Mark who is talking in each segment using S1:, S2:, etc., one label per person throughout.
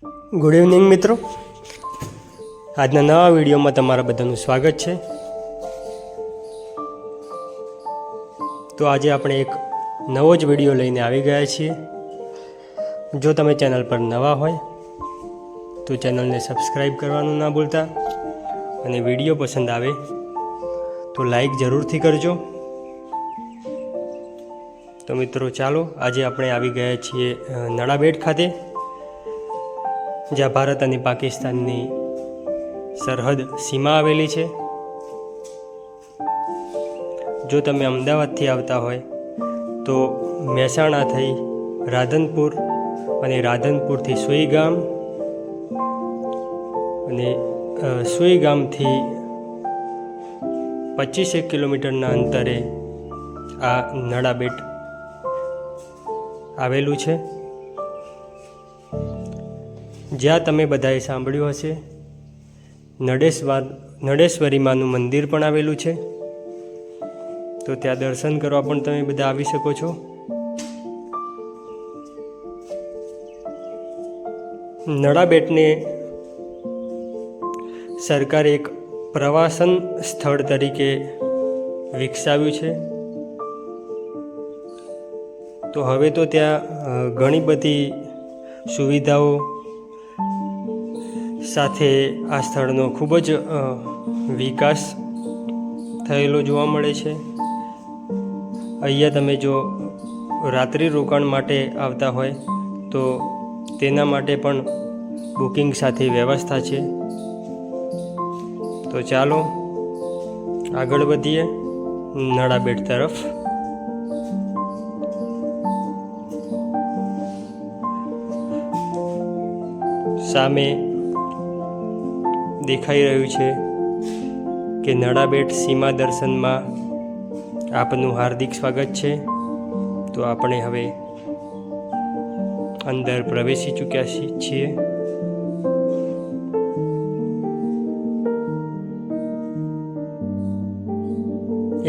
S1: Good evening મિત્રો, આજના નવા વિડીયોમાં તમારા બધાનું સ્વાગત છે। તો આજે આપણે એક નવો જ વિડીયો લઈને આવી ગયા છીએ। જો તમે ચેનલ પર નવા હોય તો ચેનલને સબસ્ક્રાઈબ કરવાનું ના ભૂલતા અને વિડીયો પસંદ આવે તો લાઈક જરૂરથી કરજો। તો મિત્રો ચાલો, આજે આપણે આવી ગયા છીએ નડાબેટ ખાતે, જ્યાં ભારત અને પાકિસ્તાનની સરહદ સીમા આવેલી છે। જો તમે અમદાવાદથી આવતા હોય તો મહેસાણા થઈ રાધનપુર અને રાધનપુરથી સુઈગામ અને સુઈગામથી 25 કિલોમીટરના અંતરે આ નડાબેટ આવેલું છે, જ્યાં તમે બધાએ સાંભળ્યું હશે નડેશ્વરી માનું મંદિર પણ આવેલું છે। તો ત્યાં દર્શન કરવા પણ તમે બધા આવી શકો છો। નડાબેટને સરકારે એક પ્રવાસન સ્થળ તરીકે વિકસાવ્યું છે। તો હવે તો ત્યાં ઘણી બધી સુવિધાઓ સાથે આ સ્થળનો ખૂબ જ વિકાસ થયેલો જોવા મળે છે। અહીંયા તમે જો રાત્રિ રોકાણ માટે આવતા હોય તો તેના માટે પણ બુકિંગ સાથે વ્યવસ્થા છે। તો ચાલો આગળ વધીએ નડાબેટ તરફ। સામે દેખાઈ રહ્યું છે કે નડાબેટ સીમા દર્શનમાં આપનું હાર્દિક સ્વાગત છે। તો આપણે હવે અંદર પ્રવેશી ચૂક્યા છીએ।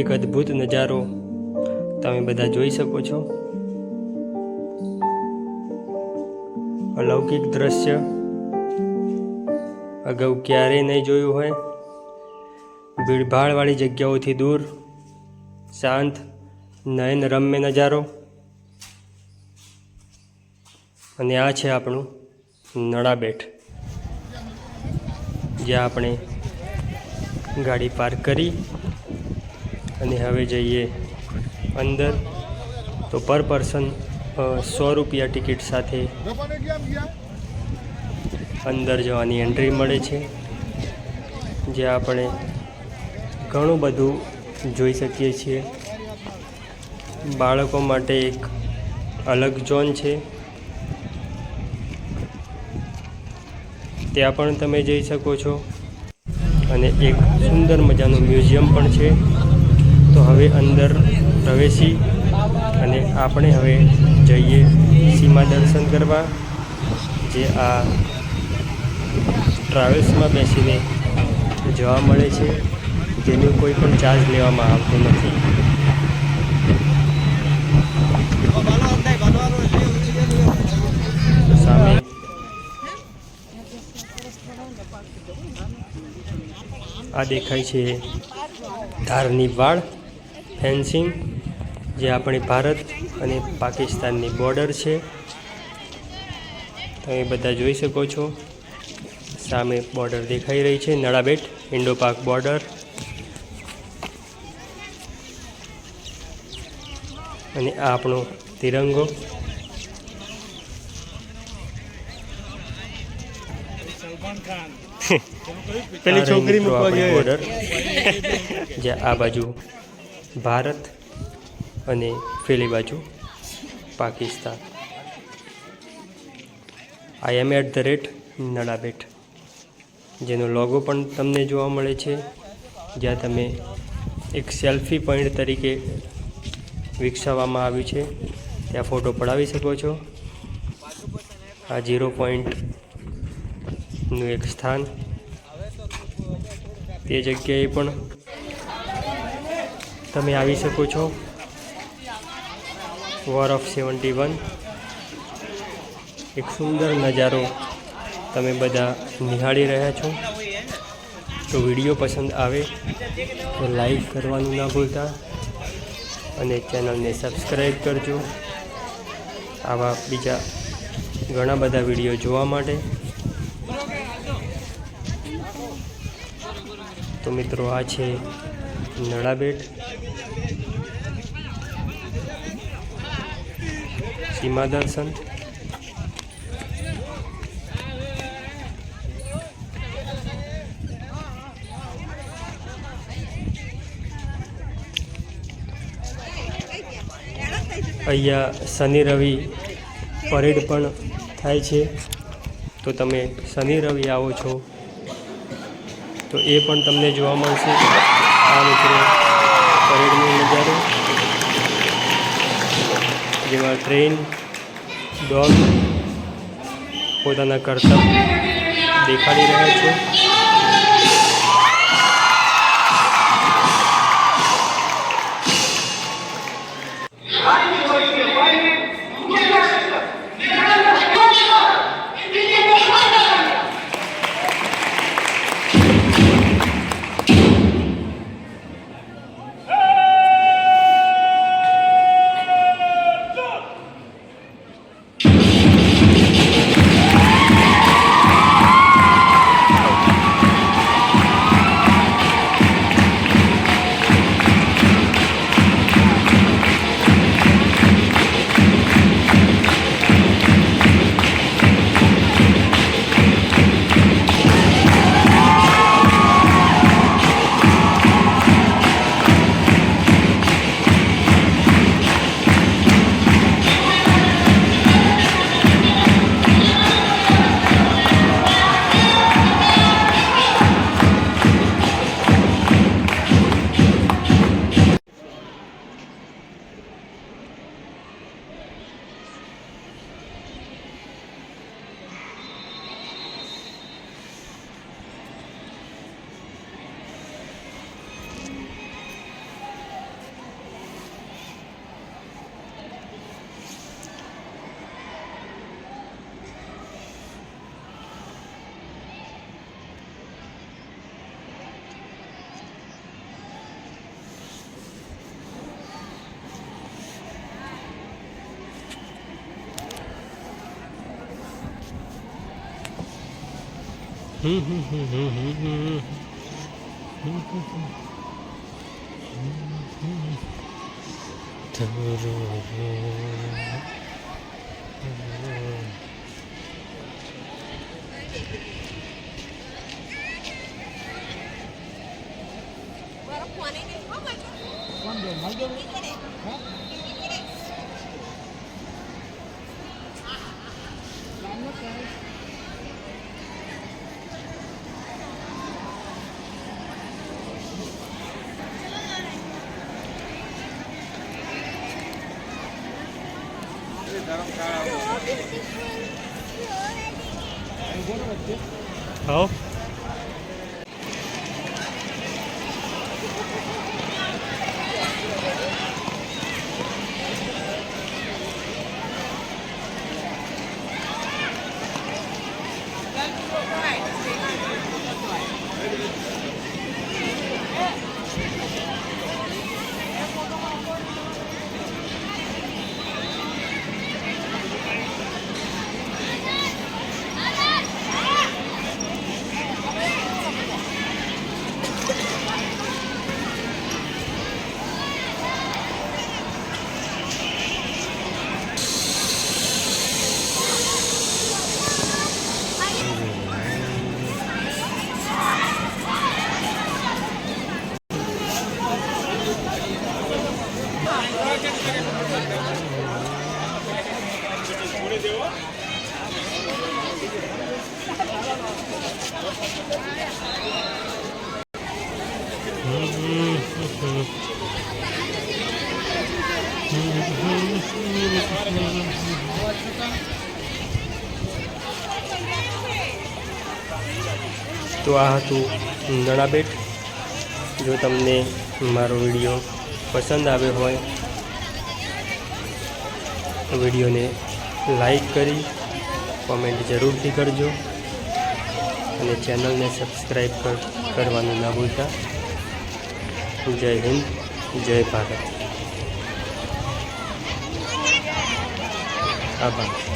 S1: એક અદ્ભુત નજારો તમે બધા જોઈ શકો છો। અલૌકિક દ્રશ્ય અગાઉ ક્યારેય નહીં જોયું હોય। ભીડભાડવાળી જગ્યાઓથી દૂર શાંત નયનરમ્ય નજારો, અને આ છે આપણું નડાબેટ, જ્યાં આપણે ગાડી પાર્ક કરી અને હવે જઈએ અંદર। તો પર પર્સન 100 રૂપિયા ટિકિટ સાથે અંદર જવાની એન્ટ્રી મળે છે, જ્યાં આપણે ઘણું બધું જોઈ શકીએ છીએ। બાળકો માટે એક અલગ ઝોન છે, ત્યાં પણ તમે જઈ શકો છો, અને એક સુંદર મજાનું મ્યુઝિયમ પણ છે। તો હવે અંદર પ્રવેશી અને આપણે હવે જઈએ સીમા દર્શન કરવા, જે આ ટ્રાવેલ્સમાં બેસીને જવા મળે છે, જેનો કોઈ પણ ચાર્જ લેવામાં આવતો નથી। સામે આ દેખાય છે ધારની વાડ ફેન્સિંગ, જે આપણી ભારત અને પાકિસ્તાનની બોર્ડર છે। તમે બધા જોઈ શકો છો, સામે બોર્ડર દેખાઈ રહી છે, નડાબેટ ઇન્ડો પાક બોર્ડર। અને આ આપણો તિરંગો, પેલી છોકરી બોર્ડર, જ્યાં આ બાજુ ભારત અને પેલી બાજુ પાકિસ્તાન। IM@નડાબેટ જેનો લોગો પણ તમને જોવા મળે છે, જ્યાં તમે એક સેલ્ફી પોઈન્ટ તરીકે વિકસાવવામાં આવ્યું છે, ત્યાં ફોટો પડાવી શકો છો। આ 0 પોઈન્ટનું એક સ્થાન, તે જગ્યાએ પણ તમે આવી શકો છો। વોર ઓફ 71 એક સુંદર નજારો તમે બધા નિહાળી રહ્યા છો. તો વિડીયો પસંદ આવે તો લાઈક કરવાનું ના ભૂલતા અને ચેનલને સબસ્ક્રાઈબ કરજો આવા બીજા ઘણા બધા વિડીયો જોવા માટે. તો મિત્રો, આ છે નળાબેટ સીમા દર્શન. અહીંયા શનિ રવિ પરેડ પણ થાય છે. તો તમે શનિ રવિ આવો છો તો એ પણ તમને જોવા મળશે. આ મિત્રો પરેડનો નજારો, જેમાં ટ્રેન ડોગ પોતાના કરતબ દેખાડી રહ્યા છે. Oh. તો આ હતું નળાબેટ. જો તમને મારો વિડીયો પસંદ આવ્યો હોય તો વિડીયોને લાઈક કરી કોમેન્ટ જરૂરથી કરજો અને ચેનલને સબસ્ક્રાઈબ કરવાનું ના ભૂલતા. જય હિન્દ, જય ભારત. આભાર.